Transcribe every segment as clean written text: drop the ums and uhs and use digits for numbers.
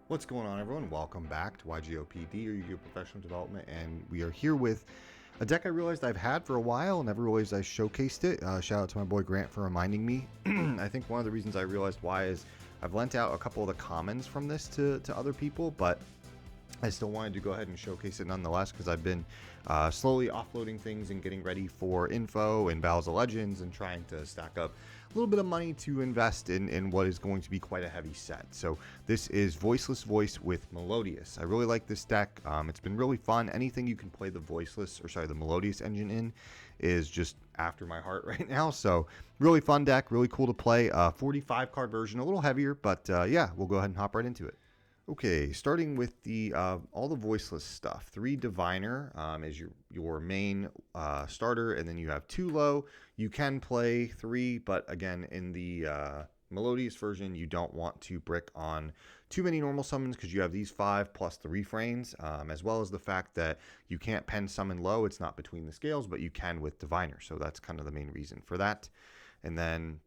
What's going on, everyone? Welcome back to YGOPD, or Yu-Gi-Oh! Professional Development, and we are here with a deck I realized I've had for a while, never realized I showcased it. Shout out to my boy Grant for reminding me. I think one of the reasons I realized why is I've lent out a couple of the commons from this to other people, but I still wanted to go ahead and showcase it nonetheless because I've been slowly offloading things and getting ready for info and Battles of Legends and trying to stack up a little bit of money to invest in what is going to be quite a heavy set. So this is Voiceless Voice with Melodious. I really like this deck. It's been really fun. Anything you can play the the Melodious engine in is just after my heart right now. So really fun deck, really cool to play. 45 card version, a little heavier, but yeah, we'll go ahead and hop right into it. Okay, starting with the all the voiceless stuff. 3 Diviner is your main starter, and then you have 2 low. You can play 3, but again, in the Melodious version, you don't want to brick on too many normal summons because you have these 5 plus the refrains, as well as the fact that you can't pen summon low. It's not between the scales, but you can with Diviner, so that's kind of the main reason for that. And then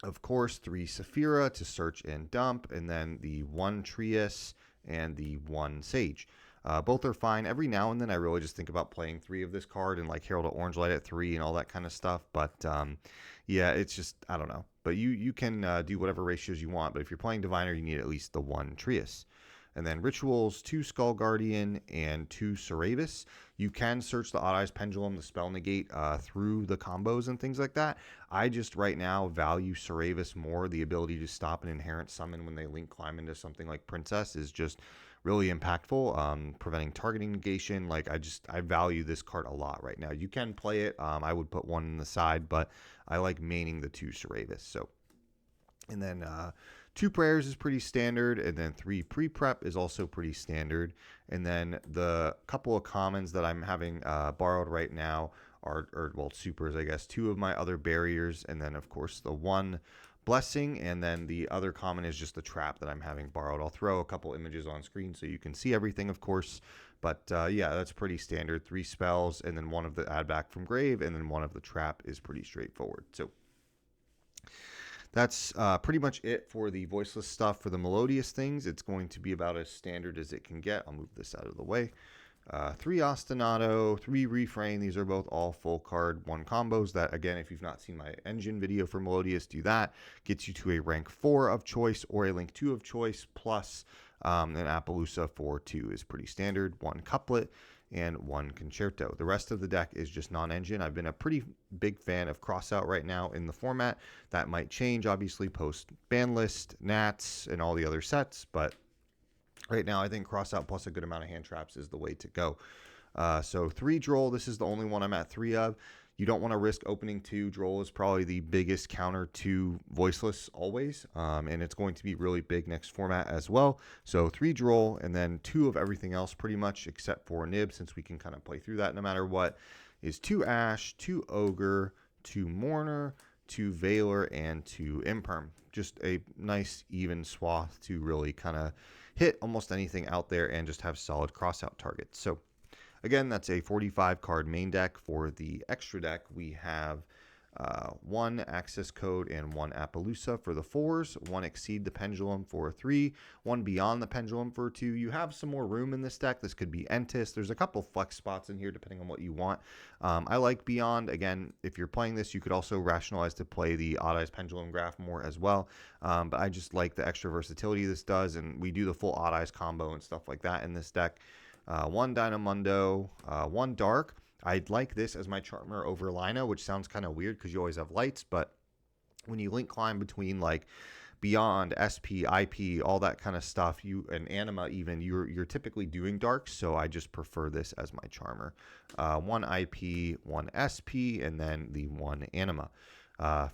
of course, 3 Saphira to search and dump, and then the 1 Trius and the 1 Sage. Both are fine. Every now and then I really just think about playing 3 of this card and like Herald of Orange Light at 3 and all that kind of stuff. But yeah, it's just, I don't know. But you can do whatever ratios you want. But if you're playing Diviner, you need at least the 1 Trius. And then Rituals, 2 Skull Guardian, and 2 Cerebus. You can search the Odd Eyes Pendulum, the Spell Negate, through the combos and things like that. I just right now value Cerebus more. The ability to stop an inherent summon when they link climb into something like Princess is just really impactful, preventing targeting negation. Like I value this card a lot right now. You can play it. I would put 1 in the side, but I like maining the 2 Cerebus. So. And then 2 prayers is pretty standard, and then 3 pre-prep is also pretty standard. And then the couple of commons that I'm having borrowed right now are, well, supers, I guess, 2 of my other barriers, and then of course the 1 blessing, and then the other common is just the trap that I'm having borrowed. I'll throw a couple images on screen so you can see everything, of course. But yeah, that's pretty standard. 3 spells, and then 1 of the add back from grave, and then 1 of the trap is pretty straightforward. So that's pretty much it for the voiceless stuff. For the melodious things, it's going to be about as standard as it can get. I'll move this out of the way. 3 Ostinato, 3 Refrain. These are both all full card 1 combos that, again, if you've not seen my engine video for Melodious, do that. Gets you to a rank 4 of choice or a link 2 of choice, plus an Appaloosa for 2 is pretty standard. 1 Couplet and 1 Concerto. The rest of the deck is just non-engine. I've been a pretty big fan of Crossout right now in the format. That might change, obviously, post banlist, Nats, and all the other sets, but right now I think Crossout plus a good amount of hand traps is the way to go. So 3 Droll, this is the only one I'm at 3 of. You don't want to risk opening 2. Droll is probably the biggest counter to Voiceless always, and it's going to be really big next format as well. So 3 Droll, and then 2 of everything else pretty much, except for Nib, since we can kind of play through that no matter what, is 2 Ash, 2 Ogre, 2 Mourner, 2 Veiler, and 2 Imperm. Just a nice even swath to really kind of hit almost anything out there and just have solid crossout targets. So again, that's a 45 card main deck. For the extra deck, we have 1 Access Code and 1 Appaloosa for the 4s, 1 Exceed the Pendulum for 3, 1 Beyond the Pendulum for 2. You have some more room in this deck. This could be Entis. There's a couple flex spots in here depending on what you want. I like Beyond. Again, if you're playing this, you could also rationalize to play the Odd Eyes Pendulum Graph more as well. But I just like the extra versatility this does, and we do the full Odd Eyes combo and stuff like that in this deck. 1 Dynamundo, 1 Dark. I'd like this as my Charmer over Lina, which sounds kind of weird because you always have lights, but when you link climb between like Beyond, SP, IP, all that kind of stuff, and Anima even, you're typically doing darks, so I just prefer this as my Charmer. 1 IP, 1 SP, and then the 1 Anima.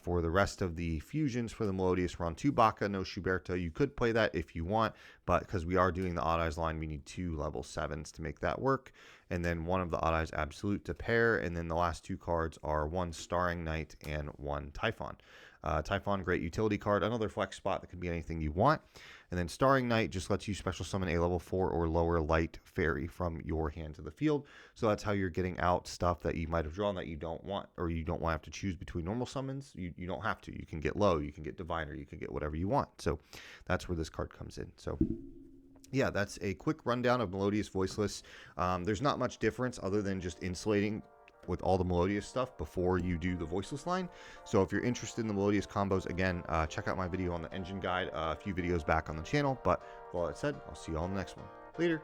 For the rest of the fusions for the Melodious, we're on 2 Baka, no Schuberta. You could play that if you want, but because we are doing the Odd Eyes line, we need 2 level 7s to make that work. And then 1 of the Odd Eyes Absolute to pair. And then the last 2 cards are 1 Starring Knight and 1 Typhon. Typhon, great utility card, another flex spot that could be anything you want. And then Starring Knight just lets you special summon a level 4 or lower light fairy from your hand to the field. So that's how you're getting out stuff that you might have drawn that you don't want, or you don't want to have to choose between normal summons. You don't have to. You can get low, you can get diviner, you can get whatever you want. So that's where this card comes in. So yeah, that's a quick rundown of Melodious Voiceless. There's not much difference other than just insulating with all the Melodious stuff before you do the Voiceless line. So if you're interested in the Melodious combos, again, check out my video on the engine guide a few videos back on the channel. But with all that said, I'll see you all in the next one. Later.